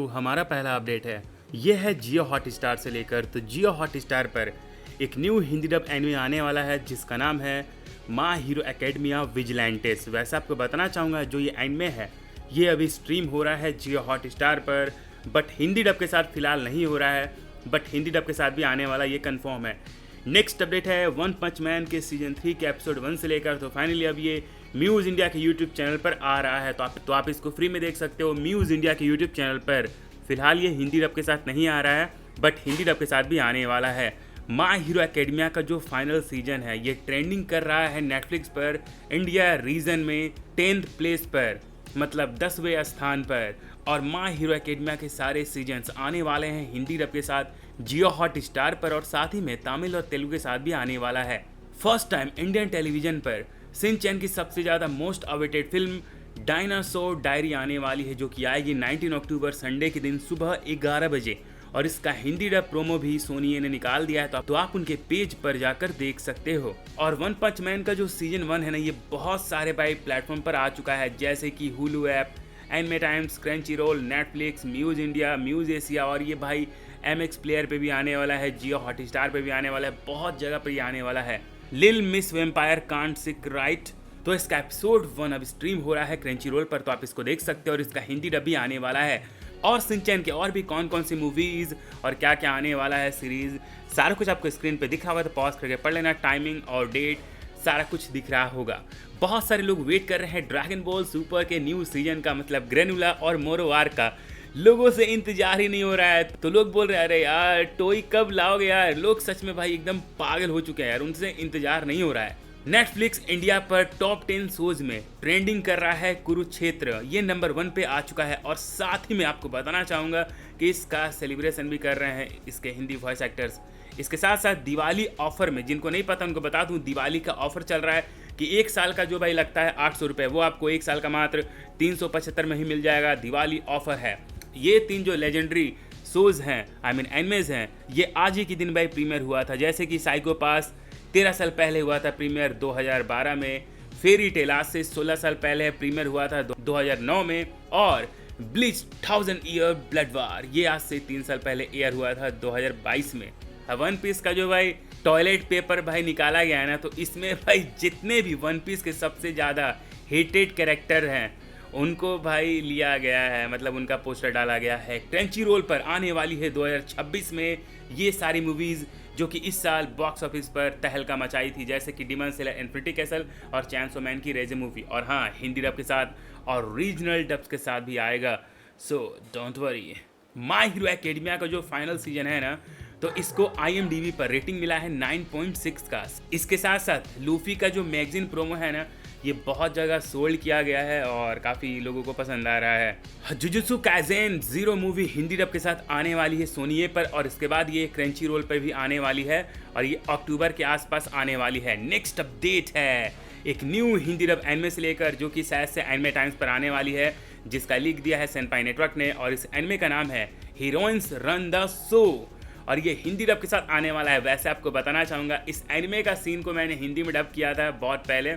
हमारा पहला अपडेट है, ये है जियो हॉटस्टार से लेकर। तो जियो हॉटस्टार पर एक न्यू हिंदी डब एनिमे आने वाला है जिसका नाम है माय हीरो एकेडमिया विजिलेंटेस। वैसे आपको बताना चाहूँगा जो ये एनिमे है ये अभी स्ट्रीम हो रहा है जियो हॉटस्टार पर, बट हिंदी डब के साथ फिलहाल नहीं हो रहा है, बट हिंदी डब के साथ भी आने वाला ये कंफर्म है। नेक्स्ट अपडेट है वन पंच मैन के सीजन 3 के एपिसोड 1 से लेकर तो फाइनली अब ये म्यूज़ इंडिया के यूट्यूब चैनल पर आ रहा है। तो आप इसको फ्री में देख सकते हो म्यूज़ इंडिया के यूट्यूब चैनल पर। फिलहाल ये हिंदी डब के साथ नहीं आ रहा है, बट हिंदी डब के साथ भी आने वाला है। माय हीरो एकेडमिया का जो फाइनल सीजन है ये ट्रेंडिंग कर रहा है नेटफ्लिक्स पर इंडिया रीजन में 10th प्लेस पर, मतलब 10वें स्थान पर। और माय हीरो एकेडमिया के सारे सीजन्स आने वाले हैं हिंदी डब के साथ जियो हॉटस्टार पर, और साथ ही में तमिल और तेलुगु के साथ भी आने वाला है। फर्स्ट टाइम इंडियन टेलीविजन पर शिनचैन की सबसे ज़्यादा most awaited film dinosaur diary आने वाली है, जो कि आएगी 19 अक्टूबर संडे के दिन सुबह 11 बजे। और इसका हिंदी डब प्रोमो भी सोनी ने निकाल दिया है, तो आप उनके पेज पर जाकर देख सकते हो। और वन पंच मैन का जो सीजन 1 है ना, ये बहुत सारे भाई प्लेटफॉर्म पर आ चुका है, जैसे कि Hulu app, anime times, Crunchyroll, Netflix, Muse India, Muse Asia, और ये भाई MX प्लेयर पे भी आने वाला है, जियो हॉटस्टार पे भी आने वाला है, बहुत जगह पर ये आने वाला है। लिल miss vampire can't sick right, तो इसका एपिसोड 1 अब स्ट्रीम हो रहा है क्रंची रोल पर, तो आप इसको देख सकते हो। और इसका हिंदी डब भी आने वाला है। और शिनचैन के और भी कौन कौन सी मूवीज़ और क्या क्या आने वाला है सीरीज़, सारा कुछ आपको स्क्रीन पे दिखा हुआ है, तो पॉज करके पढ़ लेना। टाइमिंग और डेट सारा कुछ दिख रहा होगा। बहुत सारे लोग वेट कर रहे हैं ड्रैगन बॉल सुपर के न्यू सीजन का, मतलब ग्रेनुला और मोरोवार का। लोगों से इंतजार ही नहीं हो रहा है, तो लोग बोल रहे हैं अरे यार टोई कब लाओगे यार। लोग सच में भाई एकदम पागल हो चुके हैं यार, उनसे इंतजार नहीं हो रहा है। नेटफ्लिक्स इंडिया पर टॉप 10 शोज में ट्रेंडिंग कर रहा है कुरुक्षेत्र, ये नंबर 1 पे आ चुका है। और साथ ही में आपको बताना चाहूँगा कि इसका सेलिब्रेशन भी कर रहे हैं इसके हिंदी वॉइस एक्टर्स। इसके साथ साथ दिवाली ऑफर में, जिनको नहीं पता उनको बता दूं, दिवाली का ऑफर चल रहा है कि 1 साल का जो भाई लगता है 800 रुपये, वो आपको 1 साल का मात्र 375 में ही मिल जाएगा। दिवाली ऑफर है। ये 3 जो लेजेंडरी शोज हैं, आई मीन एनिमेज हैं, ये आज ही के दिन भाई प्रीमियर हुआ था। जैसे कि साइको पास 13 साल पहले हुआ था प्रीमियर 2012 में, फेरी टेल आज से 16 साल पहले प्रीमियर हुआ था 2009 में, और ब्लीच 1000 ईयर ब्लड वार ये आज से 3 साल पहले एयर हुआ था 2022 में। वन पीस का जो भाई टॉयलेट पेपर भाई निकाला गया है ना, तो इसमें भाई जितने भी वन पीस के सबसे ज़्यादा हेटेड कैरेक्टर हैं उनको भाई लिया गया है, मतलब उनका पोस्टर डाला गया है। क्रंची रोल पर आने वाली है 2026 में ये सारी मूवीज़, जो कि इस साल बॉक्स ऑफिस पर तहलका मचाई थी, जैसे कि डिमन स्लेयर इन्फिनिटी कैसल और चैंसो मैन की रेजे मूवी। और हाँ, हिंदी डब के साथ और रीजनल डब्स के साथ भी आएगा, so don't worry. My hero academia का जो फाइनल सीजन है ना, तो इसको IMDb पर रेटिंग मिला है 9.6 का। इसके साथ साथ लूफी का जो मैगजीन प्रोमो है ना, ये बहुत जगह सोल्ड किया गया है और काफ़ी लोगों को पसंद आ रहा है। Jujutsu Kaisen zero movie Hindi dub के साथ आने वाली है सोनी पर, और इसके बाद ये क्रंची रोल पर भी आने वाली है, और ये अक्टूबर के आसपास आने वाली है। नेक्स्ट अपडेट है एक न्यू हिंदी डब एनिमे से लेकर, जो कि शायद से एनिमे टाइम्स पर आने वाली है, जिसका लीक दिया है सेंपाई नेटवर्क ने, और इस एनिमे का नाम है हीरोइंस रन द शो, और ये हिंदी डब के साथ आने वाला है। वैसे आपको बताना चाहूँगा इस एनिमे का सीन को मैंने हिंदी में डब किया था बहुत पहले,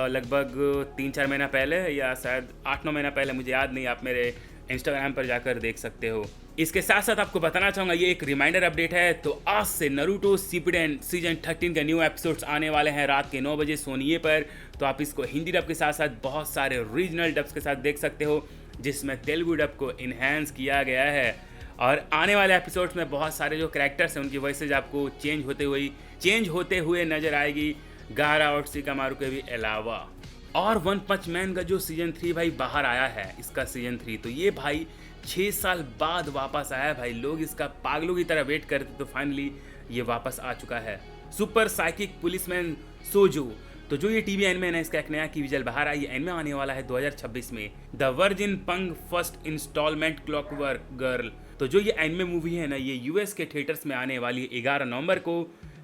लगभग 3-4 महीना पहले या शायद 8-9 महीना पहले, मुझे याद नहीं, आप मेरे इंस्टाग्राम पर जाकर देख सकते हो। इसके साथ साथ आपको बताना चाहूँगा ये एक रिमाइंडर अपडेट है, तो आज से नारुतो शिपुडेन सीजन 13 के न्यू एपिसोड्स आने वाले हैं रात के 9 बजे सोनी पर, तो आप इसको हिंदी डब के साथ साथ बहुत सारे रीजनल डब्स के साथ देख सकते हो, जिसमें तेलुगु डब को इन्हेंस किया गया है। और आने वाले एपिसोड्स में बहुत सारे जो कैरेक्टर्स हैं उनकी वॉइसेज आपको चेंज होते हुए नजर आएगी, गारा और शिकामारू के भी अलावा। और वन पंच मैन का जो सीजन 3 भाई बाहर आया है, इसका सीजन 3, तो ये भाई 6 साल बाद वापस आया है भाई। लोग इसका पागलों की तरह वेट करते, तो फाइनली ये वापस आ चुका है। सुपर साइकिक पुलिसमैन सोजो, तो जो ये टीवी एनिमे है ना, इसका एक नया की विजुअल बाहर आई। ये एनिमे आने वाला है 2026 में। द वर्जिन पंग फर्स्ट इंस्टॉलमेंट क्लॉकवर्क गर्ल, तो जो ये एनिमे मूवी है ना, ये US के थिएटर्स में आने वाली है 11 नवंबर को,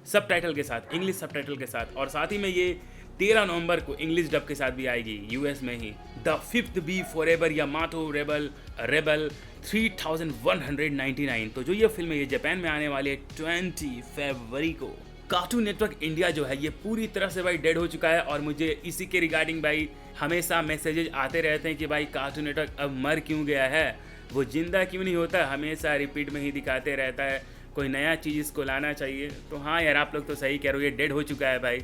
सबटाइटल के साथ, इंग्लिश सबटाइटल के साथ, और साथ ही में ये 13 नवंबर को इंग्लिश डब के साथ भी आएगी US में ही। The fifth be forever Yamato rebel 3199, तो जो ये फिल्म है ये जापान में आने वाली है 20 फरवरी को। कार्टून नेटवर्क इंडिया जो है ये पूरी तरह से भाई डेड हो चुका है, और मुझे इसी के रिगार्डिंग भाई हमेशा मैसेजेज आते रहते हैं कि भाई कार्टून नेटवर्क अब मर क्यों गया है। वो जिंदा क्यों नहीं होता, हमेशा रिपीट में ही दिखाते रहता है, कोई नया चीज़ इसको लाना चाहिए। तो हाँ यार, आप लोग तो सही कह रहे हो, ये डेड हो चुका है भाई।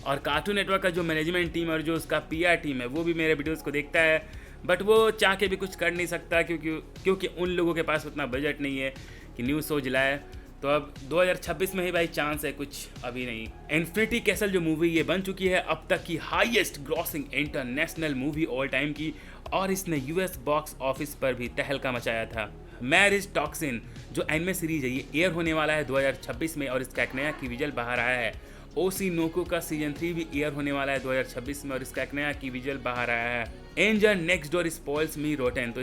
और कार्टून नेटवर्क का जो मैनेजमेंट टीम और जो उसका पीआर टीम है वो भी मेरे वीडियोस को देखता है, बट वो चाह के भी कुछ कर नहीं सकता क्योंकि उन लोगों के पास उतना बजट नहीं है कि न्यूज़ शो जलाए। तो अब 2026 में ही भाई चांस है, कुछ अभी नहीं। इन्फिनिटी कैसल जो मूवी ये बन चुकी है अब तक की highest grossing international movie all time की, और इसने यूएस बॉक्स ऑफिस पर भी तहलका मचाया था। मैरिज टॉक्सिन जो एनिमे सीरीज है ये एयर होने वाला है 2026 में, और इसका एक नया की विजुअल बाहर आया है। ओसी नोको का सीजन 3 भी एयर होने वाला है 2026 में, और इसका एक नया की विजुअल बाहर आया है। एंजल नेक्स्ट डोर स्पॉइल्स मी रोटेन, तो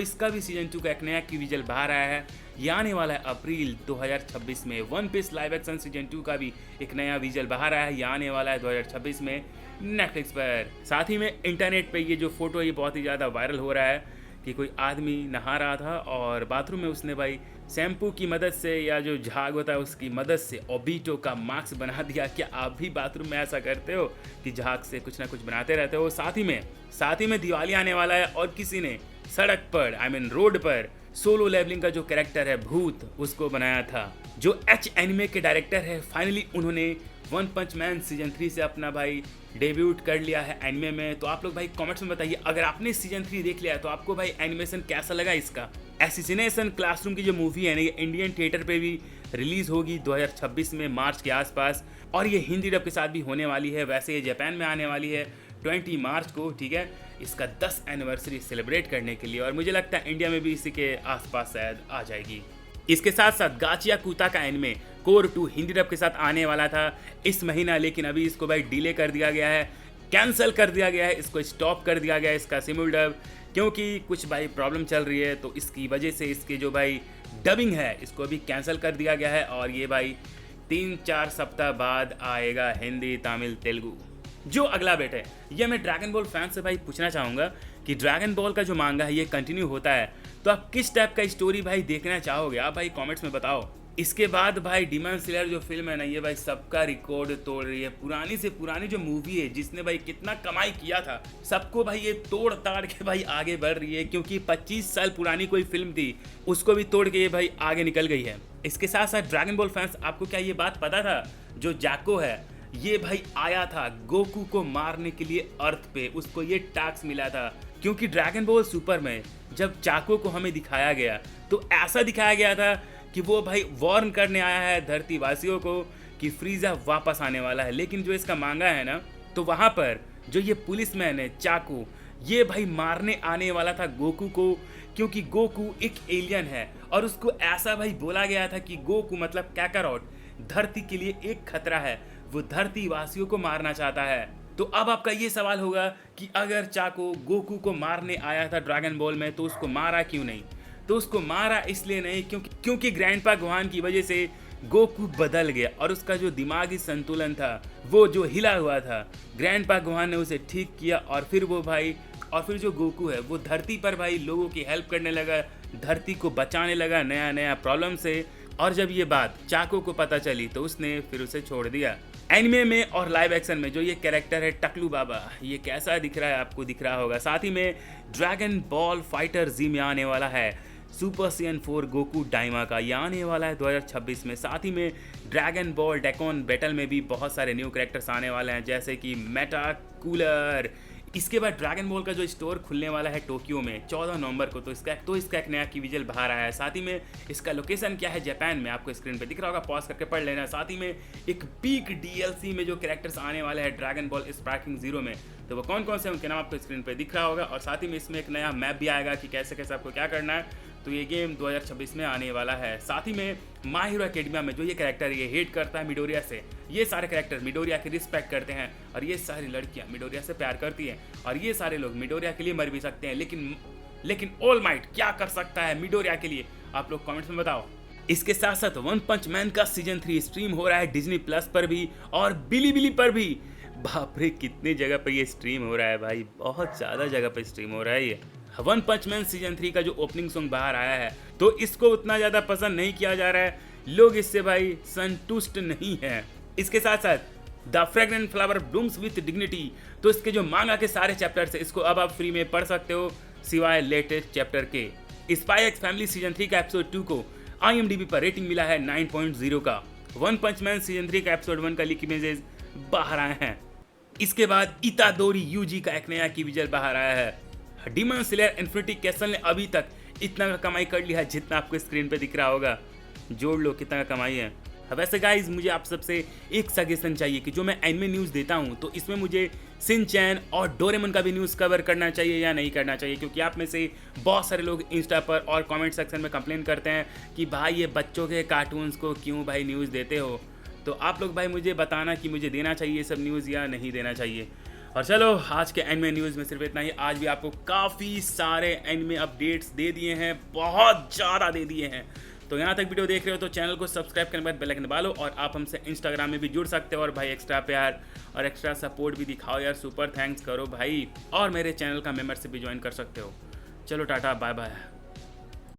इसका भी सीजन 2 का एक नया की विजुअल बाहर आया है। ये आने वाला है अप्रैल 2026 में। One piece live action season 2 का भी एक नया विजुअल बाहर आया है, ये आने वाला है 2026 में नेटफ्लिक्स पर। साथ ही में इंटरनेट पे ये जो फोटो ये बहुत ही ज़्यादा वायरल हो रहा है कि कोई आदमी नहा रहा था और बाथरूम में उसने भाई शैम्पू की मदद से या जो झाग होता है उसकी मदद से ओबीटो का मास्क बना दिया। क्या आप भी बाथरूम में ऐसा करते हो कि झाग से कुछ ना कुछ बनाते रहते हो? साथ ही में दिवाली आने वाला है और किसी ने सड़क पर रोड पर सोलो लेवलिंग का जो कैरेक्टर है भूत, उसको बनाया था। जो एच एनिमे के डायरेक्टर है, फाइनली उन्होंने वन पंच मैन सीजन 3 से अपना भाई डेब्यूट कर लिया है एनिमे में। तो आप लोग भाई कमेंट्स में बताइए, अगर आपने सीजन 3 देख लिया है तो आपको भाई एनिमेशन कैसा लगा इसका। एसिसिनेशन क्लासरूम की जो मूवी है ना, ये इंडियन थिएटर पे भी रिलीज होगी 2026 में मार्च के आसपास, और ये हिंदी डब के साथ भी होने वाली है। वैसे ये जापान में आने वाली है 20 मार्च को, ठीक है, इसका 10 एनिवर्सरी सेलिब्रेट करने के लिए, और मुझे लगता है इंडिया में भी इसी के आसपास शायद आ जाएगी। इसके साथ साथ गाचिया कुता का एनिमे कोर 2 हिंदी डब के साथ आने वाला था इस महीना, लेकिन अभी इसको भाई डिले कर दिया गया है, कैंसिल कर दिया गया है, इसको स्टॉप कर दिया गया है इसका सिमुल डब, क्योंकि कुछ भाई प्रॉब्लम चल रही है। तो इसकी वजह से इसके जो भाई डबिंग है इसको भी कैंसिल कर दिया गया है, और ये भाई 3-4 सप्ताह बाद आएगा हिंदी, तमिल, तेलुगु। जो अगला अपडेट है ये मैं ड्रैगन बॉल फैन से भाई पूछना चाहूँगा कि ड्रैगन बॉल का जो मांगा है ये कंटिन्यू होता है, तो आप किस टाइप का स्टोरी भाई देखना चाहोगे, आप भाई कमेंट्स में बताओ। इसके बाद भाई डिमन स्लेयर जो फिल्म है ना, ये भाई सबका रिकॉर्ड तोड़ रही है। पुरानी से पुरानी जो मूवी है जिसने भाई कितना कमाई किया था, सबको भाई ये तोड़ ताड़ के भाई आगे बढ़ रही है, क्योंकि 25 साल पुरानी कोई फिल्म थी उसको भी तोड़ के ये भाई आगे निकल गई है। इसके साथ साथ ड्रैगन बॉल फैंस, आपको क्या ये बात पता था, जो जाको है ये भाई आया था गोकू को मारने के लिए अर्थ पे, उसको ये टास्क मिला था, क्योंकि ड्रैगन बॉल सुपर में जब जाको को हमें दिखाया गया तो ऐसा दिखाया गया था कि वो भाई वार्न करने आया है धरती वासियों को कि फ्रीजा वापस आने वाला है। लेकिन जो इसका मांगा है ना, तो वहाँ पर जो ये पुलिसमैन है चाकू, ये भाई मारने आने वाला था गोकू को, क्योंकि गोकू एक एलियन है, और उसको ऐसा भाई बोला गया था कि गोकू मतलब कैकारोट धरती के लिए एक खतरा है, वो धरती वासियों को मारना चाहता है। तो अब आपका ये सवाल होगा कि अगर चाको गोकू को मारने आया था ड्रैगन बॉल में तो उसको मारा क्यों नहीं? तो उसको मारा इसलिए नहीं क्योंकि ग्रैंडपा गोहान की वजह से गोकू बदल गया, और उसका जो दिमागी संतुलन था वो जो हिला हुआ था, ग्रैंडपा गोहान ने उसे ठीक किया, और फिर जो गोकू है वो धरती पर भाई लोगों की हेल्प करने लगा, धरती को बचाने लगा नया नया प्रॉब्लम से। और जब ये बात चाको को पता चली तो उसने फिर उसे छोड़ दिया। एनिमे में और लाइव एक्शन में जो ये कैरेक्टर है टकलू बाबा, ये कैसा दिख रहा है आपको दिख रहा होगा। साथ ही में ड्रैगन बॉल फाइटर जी में आने वाला है सुपर सीएन 4 गोकू डाइमा का, ये आने वाला है 2026 में। साथ ही में ड्रैगन बॉल डेकोन बैटल में भी बहुत सारे न्यू कैरेक्टर्स आने वाले हैं, जैसे कि मेटा कूलर। इसके बाद ड्रैगन बॉल का जो स्टोर खुलने वाला है टोक्यो में 14 नवंबर को, तो इसका एक नया की विजुअल बाहर आया है। साथ ही में इसका लोकेशन क्या है, जापान में, आपको स्क्रीन पे दिख रहा होगा, पॉज करके पढ़ लेना। साथ ही में एक पीक डीएलसी में जो कैरेक्टर्स आने वाले हैं ड्रैगन बॉल स्पार्किंग जीरो में, तो वो कौन कौन से उनके नाम आपको स्क्रीन पे दिख रहा होगा। और साथ ही में इसमें एक नया मैप भी आएगा कि कैसे कैसे आपको क्या करना है, तो ये गेम 2026 में आने वाला है। साथ ही में माय हीरो एकेडमिया में जो ये कैरेक्टर ये हेट करता है मिडोरिया से, ये सारे कैरेक्टर मिडोरिया की रिस्पेक्ट करते हैं, और ये सारी लड़कियां मिडोरिया से प्यार करती हैं, और ये सारे लोग मिडोरिया के लिए मर भी सकते हैं, लेकिन ऑल माइट क्या कर सकता है मिडोरिया के लिए, आप लोग कमेंट्स में बताओ। इसके साथ साथ वन पंच मैन का सीजन 3 स्ट्रीम हो रहा है डिज्नी प्लस पर भी और बिलीबिली पर भी। बाप रे, कितनी जगह पर ये स्ट्रीम हो रहा है भाई, बहुत ज़्यादा जगह पर स्ट्रीम हो रहा है ये। वन पंच मैन सीजन 3 का जो ओपनिंग सॉन्ग बाहर आया है, तो इसको उतना ज़्यादा पसंद नहीं किया जा रहा है, लोग इससे भाई संतुष्ट नहीं है। इसके साथ साथ the fragrant flower blooms with dignity, तो इसके जो मांगा के सारे चैप्टर्स है इसको अब आप फ्री में पढ़ सकते हो सिवाय लेटेस्ट चैप्टर के। स्पाई एक्स फैमिली सीजन 3 का एपिसोड 2 को IMDb पर रेटिंग मिला है 9.0 का। वन पंच मैन सीजन 3 का एपिसोड 1 का लीक इमेजेस बाहर आए हैं। इसके बाद इतादोरी यूजी का एक नया की विजुअल बाहर आया है। डीमन स्लेयर इन्फिनिटी कैसल ने अभी तक इतना का कमाई कर लिया है जितना आपको स्क्रीन पे दिख रहा होगा। जोड़ लो कितना का कमाई है। वैसे गाइज मुझे आप सबसे एक सजेशन चाहिए कि जो मैं एनिमे न्यूज़ देता हूँ तो इसमें मुझे शिनचैन और डोरेमोन का भी न्यूज़ कवर करना चाहिए या नहीं करना चाहिए, क्योंकि आप में से बहुत सारे लोग इंस्टा पर और कमेंट सेक्शन में कंप्लेन करते हैं कि भाई ये बच्चों के कार्टून्स को क्यों भाई न्यूज़ देते हो। तो आप लोग भाई मुझे बताना कि मुझे देना चाहिए ये सब न्यूज़ या नहीं देना चाहिए। और चलो आज के एनिमे न्यूज़ में सिर्फ इतना ही। आज भी आपको काफ़ी सारे एनिमे अपडेट्स दे दिए हैं, बहुत ज़्यादा दे दिए हैं। तो यहाँ तक वीडियो देख रहे हो तो चैनल को सब्सक्राइब करने के बाद बेल आइकन दबा लो, और आप हमसे इंस्टाग्राम में भी जुड़ सकते हो और भाई एक्स्ट्रा प्यार और एक्स्ट्रा सपोर्ट भी दिखाओ यार, सुपर थैंक्स करो भाई। और मेरे चैनल का मेंबरशिप भी ज्वाइन कर सकते हो। चलो टाटा बाय बाय।